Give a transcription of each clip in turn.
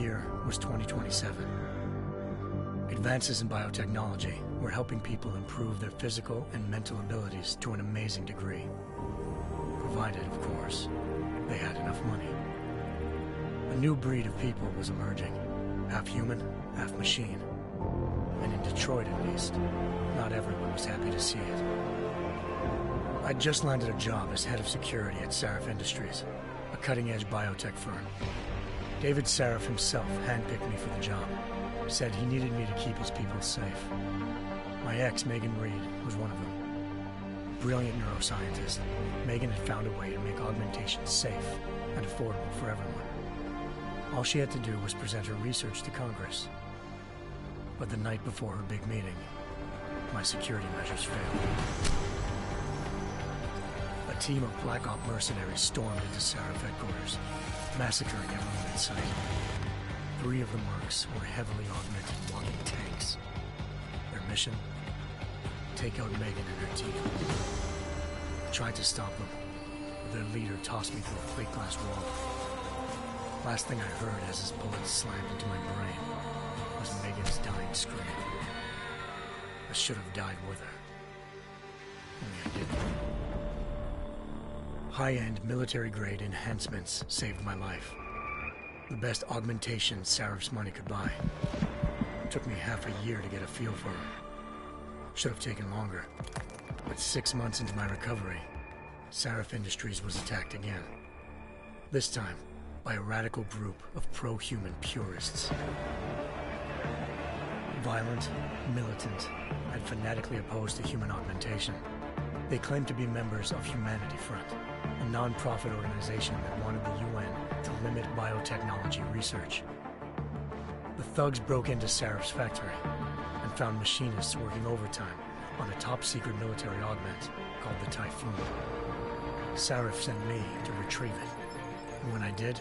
year was 2027. Advances in biotechnology were helping people improve their physical and mental abilities to an amazing degree. Provided, of course, they had enough money. A new breed of people was emerging, half human, half machine. And in Detroit, at least, not everyone was happy to see it. I'd just landed a job as head of security at Sarif Industries, a cutting-edge biotech firm. David Sarif himself handpicked me for the job, said he needed me to keep his people safe. My ex, Megan Reed, was one of them. Brilliant neuroscientist, Megan had found a way to make augmentation safe and affordable for everyone. All she had to do was present her research to Congress. But the night before her big meeting, my security measures failed. A team of Black Op mercenaries stormed into Sarif headquarters, massacring everyone in sight. 3 of the mercs were heavily augmented walking tanks. Their mission? Take out Megan and her team. I tried to stop them, but their leader tossed me through a plate glass wall. Last thing I heard as his bullets slammed into my brain was Megan's dying scream. I should have died with her. Only I didn't. High-end military-grade enhancements saved my life. The best augmentation Sarif's money could buy. It took me half a year to get a feel for her. Should have taken longer. But 6 months into my recovery, Sarif Industries was attacked again. This time, by a radical group of pro-human purists. Violent, militant, and fanatically opposed to human augmentation. They claimed to be members of Humanity Front, a non-profit organization that wanted the UN to limit biotechnology research. The thugs broke into Sarif's factory and found machinists working overtime on a top-secret military augment called the Typhoon. Sarif sent me to retrieve it, and when I did,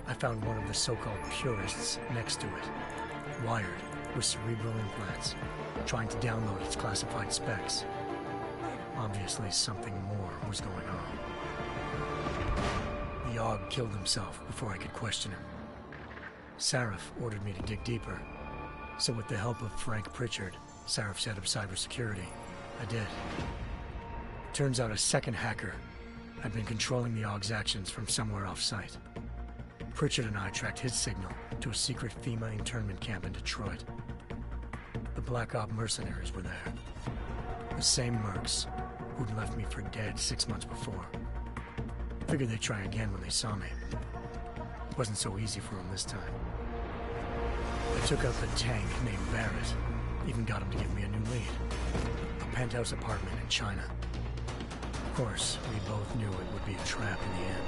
I found one of the so-called purists next to it, wired with cerebral implants, trying to download its classified specs. Obviously, something more was going on. The AUG killed himself before I could question him. Sarif ordered me to dig deeper, so with the help of Frank Pritchard, Sarif's head of cybersecurity, I did. Turns out a second hacker had been controlling the AUG's actions from somewhere off-site. Pritchard and I tracked his signal to a secret FEMA internment camp in Detroit. The Black Op mercenaries were there. The same mercs who'd left me for dead 6 months before. Figured they'd try again when they saw me. It wasn't so easy for them this time. I took out the tank named Barrett, even got him to give me a new lead. A penthouse apartment in China. Of course, we both knew it would be a trap in the end.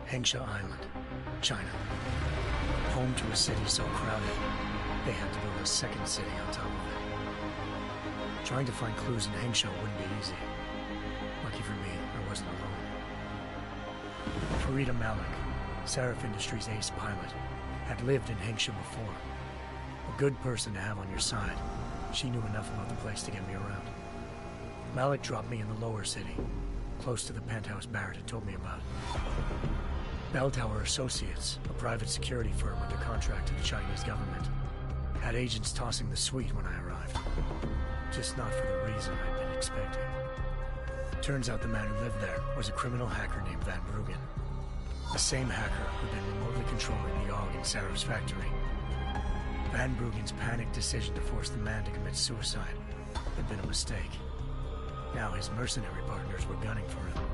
Hengsha Island, China. Home to a city so crowded, they had to build a second city on top of it. Trying to find clues in Hengsha wouldn't be easy. Lucky for me, I wasn't alone. Farida Malik, Sarif Industries' ace pilot, had lived in Hengsha before. A good person to have on your side. She knew enough about the place to get me around. Malik dropped me in the lower city, close to the penthouse Barrett had told me about. Bell Tower Associates, a private security firm under contract to the Chinese government, had agents tossing the suite when I arrived. Just not for the reason I'd been expecting. Turns out the man who lived there was a criminal hacker named Van Bruggen. The same hacker who'd been remotely controlling the AUG in Sarif's factory. Van Bruggen's panicked decision to force the man to commit suicide had been a mistake. Now his mercenary partners were gunning for him,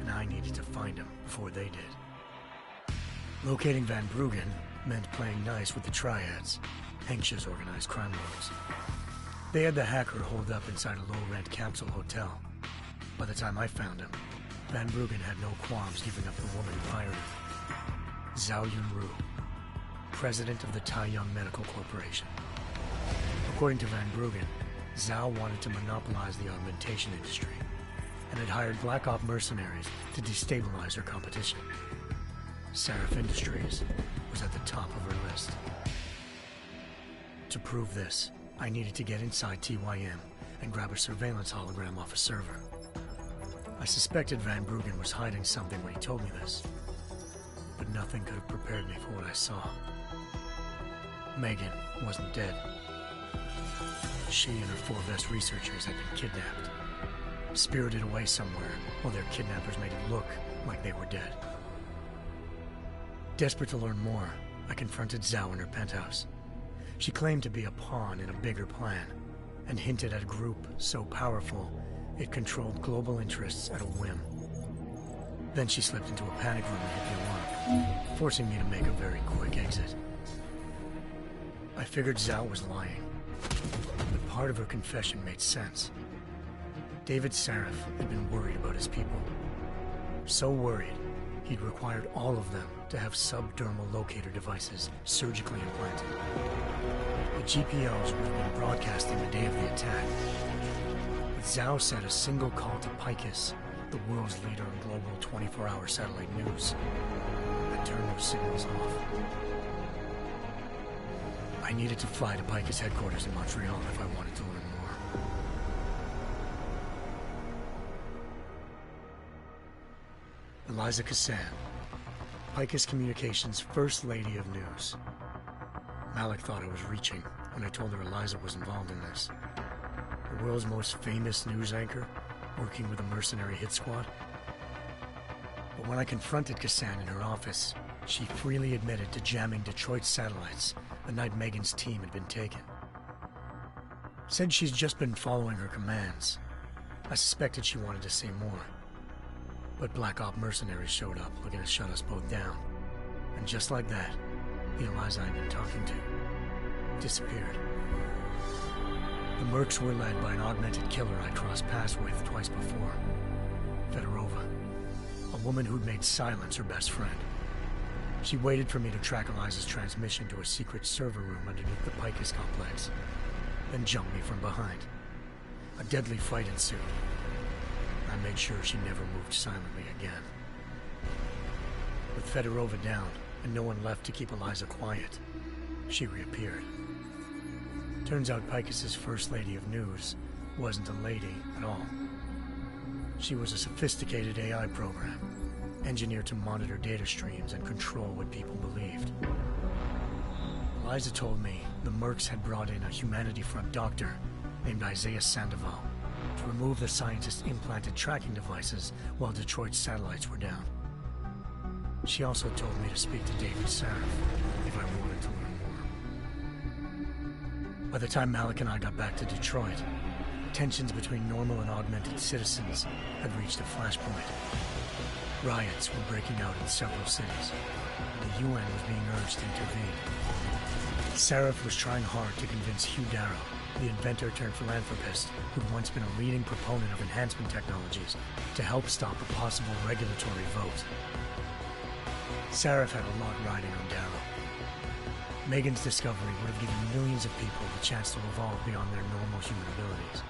and I needed to find him before they did. Locating Van Bruggen meant playing nice with the Triads, Hengsha's organized crime lords. They had the hacker holed up inside a low-rent capsule hotel. By the time I found him, Van Bruggen had no qualms giving up the woman who hired him. Zhao Yunru, president of the Taiyang Medical Corporation. According to Van Bruggen, Zhao wanted to monopolize the augmentation industry and had hired Black Op mercenaries to destabilize her competition. Sarif Industries was at the top of her list. To prove this, I needed to get inside TYM and grab a surveillance hologram off a server. I suspected Van Bruggen was hiding something when he told me this, but nothing could have prepared me for what I saw. Megan wasn't dead. She and her 4 best researchers had been kidnapped, spirited away somewhere while their kidnappers made it look like they were dead. Desperate to learn more, I confronted Zhao in her penthouse. She claimed to be a pawn in a bigger plan, and hinted at a group so powerful it controlled global interests at a whim. Then she slipped into a panic room and hit the alarm, forcing me to make a very quick exit. I figured Zhao was lying, but part of her confession made sense. David Sarif had been worried about his people. So worried, he'd required all of them to have subdermal locator devices surgically implanted. The GPOs would have been broadcasting the day of the attack. But Zhao said a single call to Picus, the world's leader in global 24-hour satellite news, had turned those signals off. I needed to fly to Picus headquarters in Montreal if I wanted to learn more. Eliza Cassan, Picus Communications' First Lady of News. Malik thought I was reaching when I told her Eliza was involved in this. The world's most famous news anchor, working with a mercenary hit squad. But when I confronted Cassan in her office, she freely admitted to jamming Detroit's satellites the night Megan's team had been taken. Said she's just been following her commands. I suspected she wanted to say more. But Black Op mercenaries showed up looking to shut us both down. And just like that, the Eliza I'd been talking to disappeared. The Mercs were led by an augmented killer I'd crossed paths with twice before. Fedorova, a woman who'd made silence her best friend. She waited for me to track Eliza's transmission to a secret server room underneath the Picus complex, then jumped me from behind. A deadly fight ensued. I made sure she never moved silently again. With Fedorova down, and no one left to keep Eliza quiet, she reappeared. Turns out Picus's First Lady of News wasn't a lady at all. She was a sophisticated AI program, engineered to monitor data streams and control what people believed. Eliza told me the Mercs had brought in a Humanity Front doctor named Isaiah Sandoval to remove the scientist's implanted tracking devices while Detroit's satellites were down. She also told me to speak to David Sarif if I wanted to learn more. By the time Malik and I got back to Detroit, tensions between normal and augmented citizens had reached a flashpoint. Riots were breaking out in several cities, and the UN was being urged to intervene. Sarif was trying hard to convince Hugh Darrow, the inventor-turned-philanthropist who'd once been a leading proponent of enhancement technologies, to help stop a possible regulatory vote. Sarif had a lot riding on Darrow. Megan's discovery would have given millions of people the chance to evolve beyond their normal human abilities,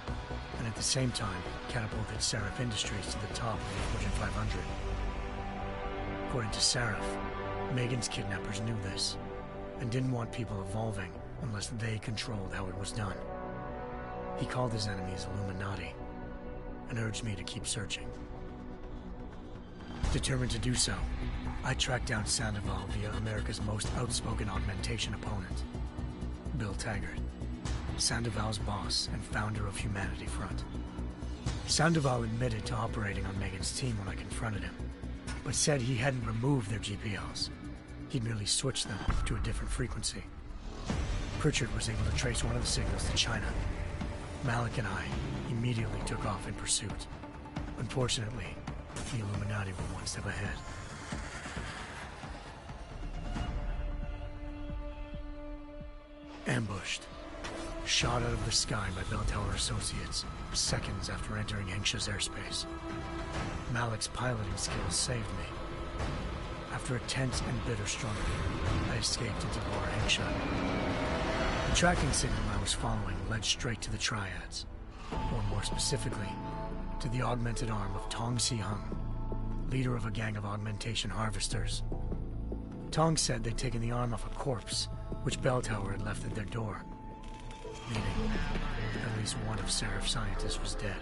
and at the same time catapulted Sarif Industries to the top of the Fortune 500. According to Sarif, Megan's kidnappers knew this, and didn't want people evolving unless they controlled how it was done. He called his enemies Illuminati, and urged me to keep searching. Determined to do so, I tracked down Sandoval via America's most outspoken augmentation opponent, Bill Taggart, Sandoval's boss and founder of Humanity Front. Sandoval admitted to operating on Megan's team when I confronted him, but said he hadn't removed their GPLs. He'd merely switched them to a different frequency. Pritchard was able to trace one of the signals to China. Malik and I immediately took off in pursuit. Unfortunately, the Illuminati were one step ahead. Ambushed. Shot out of the sky by Bell Tower Associates, seconds after entering Hengsha's airspace. Malik's piloting skills saved me. After a tense and bitter struggle, I escaped into Lower Hengsha. The tracking signal I was following led straight to the Triads, or more specifically, to the augmented arm of Tong Si-hung, leader of a gang of augmentation harvesters. Tong said they'd taken the arm off a corpse, which Bell Tower had left at their door, meaning at least one of Sarif's scientists was dead.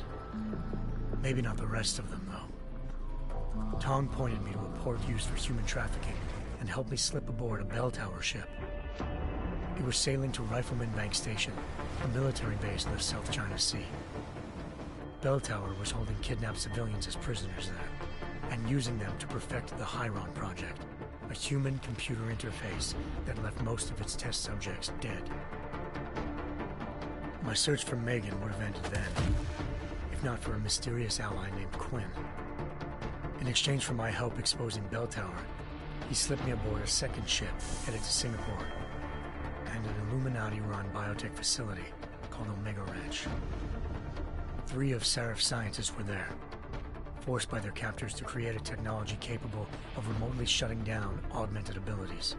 Maybe not the rest of them, though. Tong pointed me to a port used for human trafficking and helped me slip aboard a bell tower ship. It was sailing to Rifleman Bank Station, a military base in the South China Sea. Bell Tower was holding kidnapped civilians as prisoners there, and using them to perfect the Hyron Project, a human-computer interface that left most of its test subjects dead. My search for Megan would have ended then, if not for a mysterious ally named Quinn. In exchange for my help exposing Bell Tower, he slipped me aboard a second ship headed to Singapore and an Illuminati-run biotech facility called Omega Ranch. 3 of Serif's scientists were there, forced by their captors to create a technology capable of remotely shutting down augmented abilities.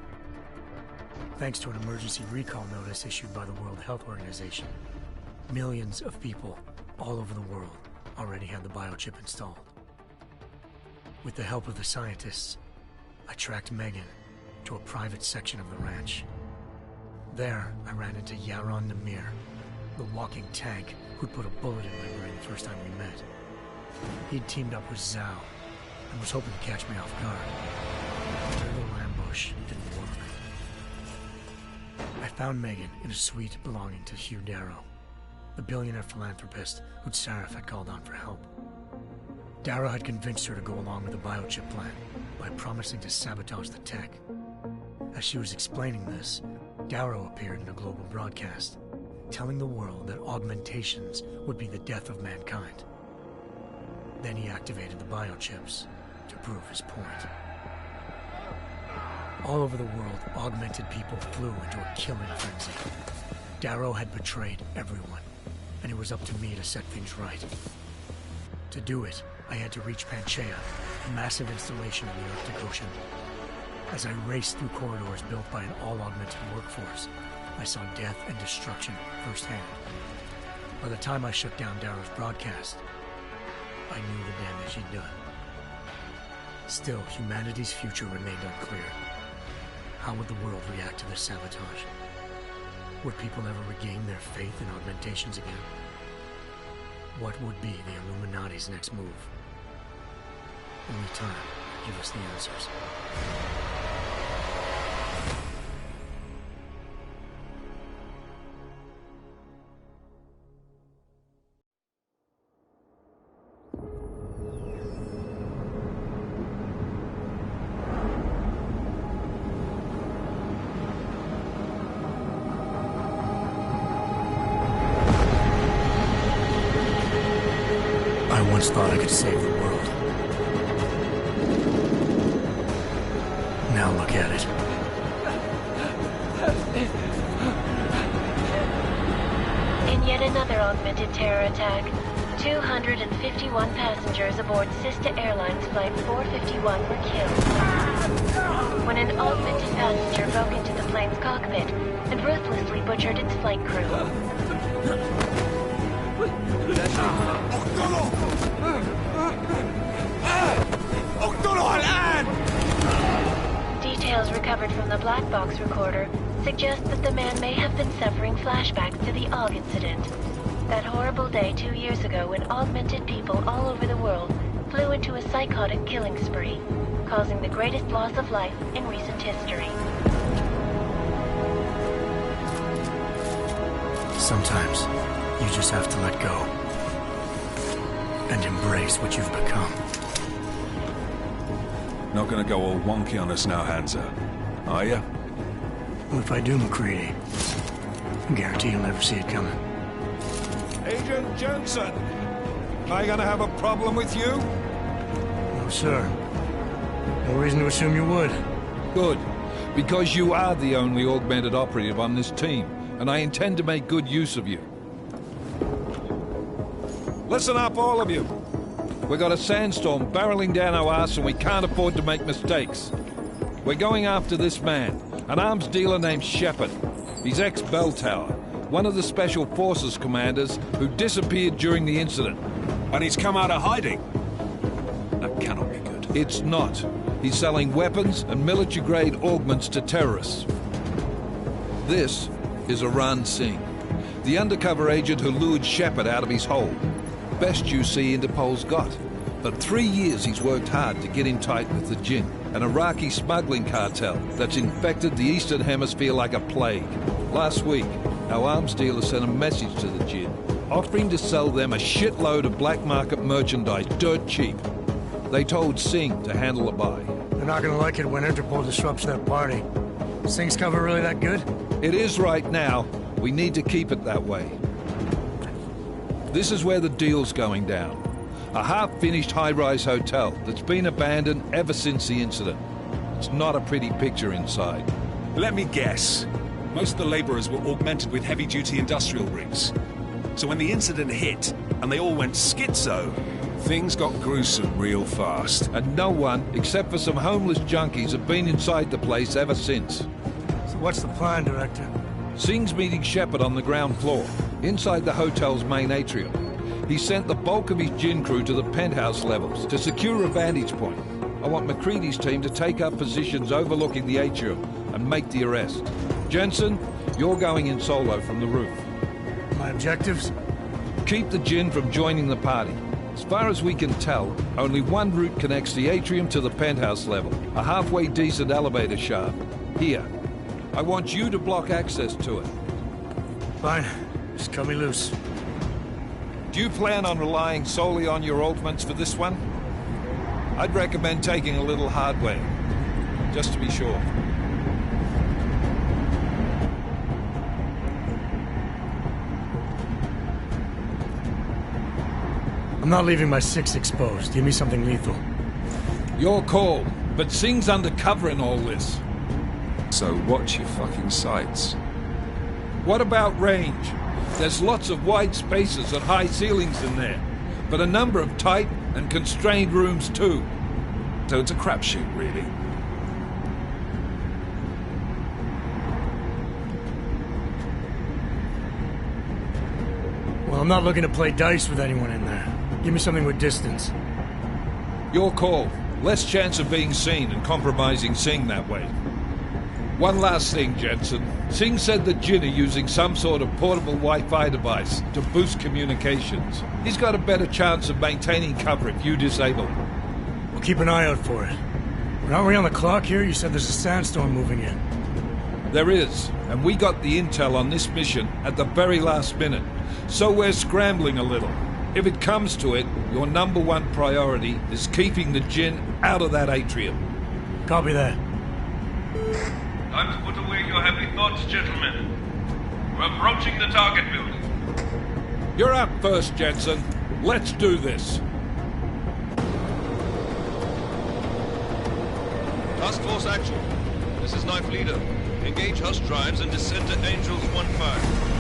Thanks to an emergency recall notice issued by the World Health Organization, millions of people all over the world already had the biochip installed. With the help of the scientists, I tracked Megan to a private section of the ranch. There, I ran into Yaron Namir, the walking tank who'd put a bullet in my brain the first time we met. He'd teamed up with Zhao and was hoping to catch me off guard. Their little ambush didn't work. I found Megan in a suite belonging to Hugh Darrow, the billionaire philanthropist who'd Sarif had called on for help. Darrow had convinced her to go along with the biochip plan by promising to sabotage the tech. As she was explaining this, Darrow appeared in a global broadcast, telling the world that augmentations would be the death of mankind. Then he activated the biochips to prove his point. All over the world, augmented people flew into a killing frenzy. Darrow had betrayed everyone, and it was up to me to set things right. To do it, I had to reach Panchaea, a massive installation in the Arctic Ocean. As I raced through corridors built by an all-augmented workforce, I saw death and destruction firsthand. By the time I shut down Darrow's broadcast, I knew the damage he'd done. Still, humanity's future remained unclear. How would the world react to this sabotage? Would people ever regain their faith in augmentations again? What would be the Illuminati's next move? Only time will give us the answers. I once thought I could save the world. Now look at it. In yet another augmented terror attack, 251 passengers aboard Sister Airlines Flight 451 were killed when an augmented passenger broke into the plane's cockpit and ruthlessly butchered its flight crew. Details recovered from the black box recorder suggest that the man may have been suffering flashbacks to the AUG incident. That horrible day 2 years ago when augmented people all over the world flew into a psychotic killing spree, causing the greatest loss of life in recent history. Sometimes, you just have to let go and embrace what you've become. Not gonna go all wonky on us now, Hansa, are ya? Well, if I do, McCready, I guarantee you'll never see it coming. Agent Jensen, am I gonna have a problem with you? No, sir. No reason to assume you would. Good, because you are the only augmented operative on this team, and I intend to make good use of you. Listen up, all of you. We got a sandstorm barreling down our arse and we can't afford to make mistakes. We're going after this man, an arms dealer named Shepard. He's ex-Bell Tower, one of the Special Forces commanders who disappeared during the incident. And he's come out of hiding. That cannot be good. It's not. He's selling weapons and military-grade augments to terrorists. This is Aran Singh, the undercover agent who lured Shepard out of his hole. best UC Interpol's got. For 3 years he's worked hard to get in tight with the Jinn, an Iraqi smuggling cartel that's infected the Eastern Hemisphere like a plague. Last week, our arms dealer sent a message to the Jinn, offering to sell them a shitload of black market merchandise dirt cheap. They told Singh to handle the buy. They're not gonna like it when Interpol disrupts their party. Singh's cover really that good? It is right now. We need to keep it that way. This is where the deal's going down. A half-finished high-rise hotel that's been abandoned ever since the incident. It's not a pretty picture inside. Let me guess. Most of the laborers were augmented with heavy-duty industrial rigs. So when the incident hit, and they all went schizo, things got gruesome real fast. And no one, except for some homeless junkies, have been inside the place ever since. So what's the plan, Director? Singh's meeting Shepard on the ground floor, inside the hotel's main atrium. He sent the bulk of his Jinn crew to the penthouse levels to secure a vantage point. I want McCready's team to take up positions overlooking the atrium and make the arrest. Jensen, you're going in solo from the roof. My objectives? Keep the Jinn from joining the party. As far as we can tell, only one route connects the atrium to the penthouse level, a halfway decent elevator shaft. Here. I want you to block access to it. Fine. Just cut me loose. Do you plan on relying solely on your ultimates for this one? I'd recommend taking a little hardware, just to be sure. I'm not leaving my 6 exposed. Give me something lethal. Your call, but Singh's undercover in all this. So watch your fucking sights. What about range? There's lots of wide spaces and high ceilings in there, but a number of tight and constrained rooms too. So it's a crapshoot, really. Well, I'm not looking to play dice with anyone in there. Give me something with distance. Your call. Less chance of being seen and compromising Singh that way. One last thing, Jensen. Singh said the Jinn are using some sort of portable Wi-Fi device to boost communications. He's got a better chance of maintaining cover if you disable it. We'll keep an eye out for it. But aren't we on the clock here? You said there's a sandstorm moving in. There is, and we got the intel on this mission at the very last minute. So we're scrambling a little. If it comes to it, your number one priority is keeping the Jinn out of that atrium. Copy that. Time to put away your happy thoughts, gentlemen. We're approaching the target building. You're up first, Jensen. Let's do this. Task Force action. This is Knife Leader. Engage Hush drives and descend to Angels 1-5.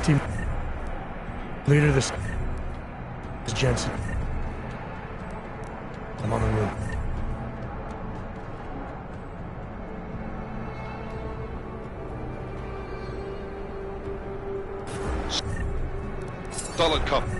Team leader, this is Jensen. I'm on the roof. Solid copy.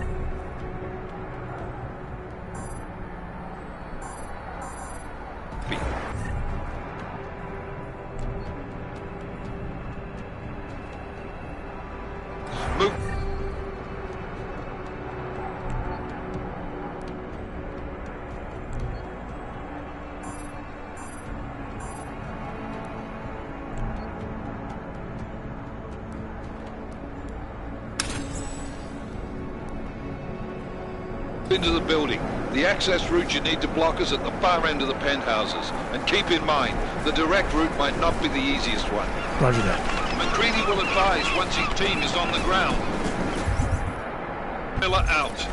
into the building. The access route you need to block is at the far end of the penthouses. And keep in mind, the direct route might not be the easiest one. Roger that. McCready will advise once his team is on the ground. Miller out.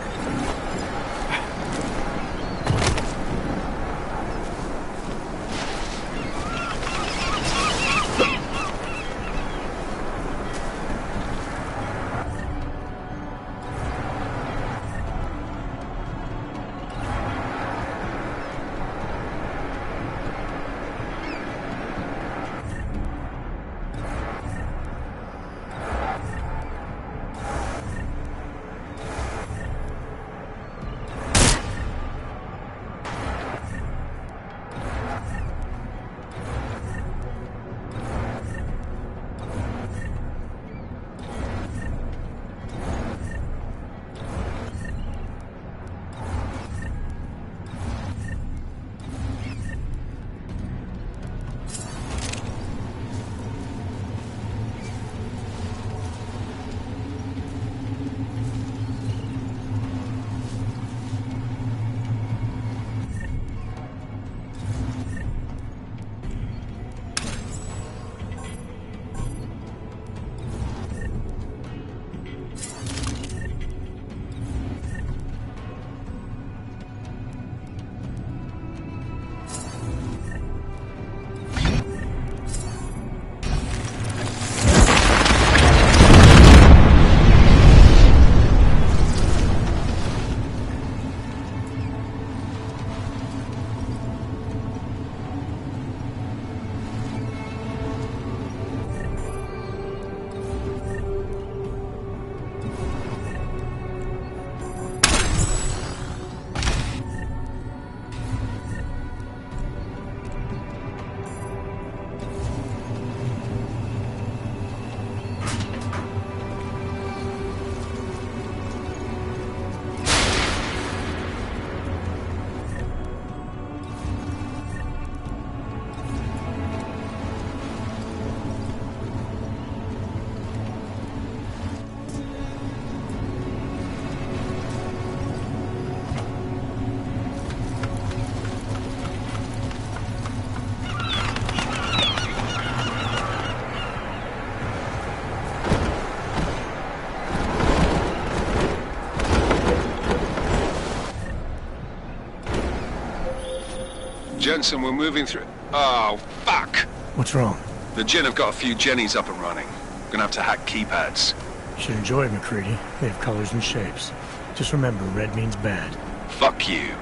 Jensen, we're moving through... Oh, fuck! What's wrong? The Gin have got a few Jennies up and running. Gonna have to hack keypads. You should enjoy it, McCready. They have colors and shapes. Just remember, red means bad. Fuck you.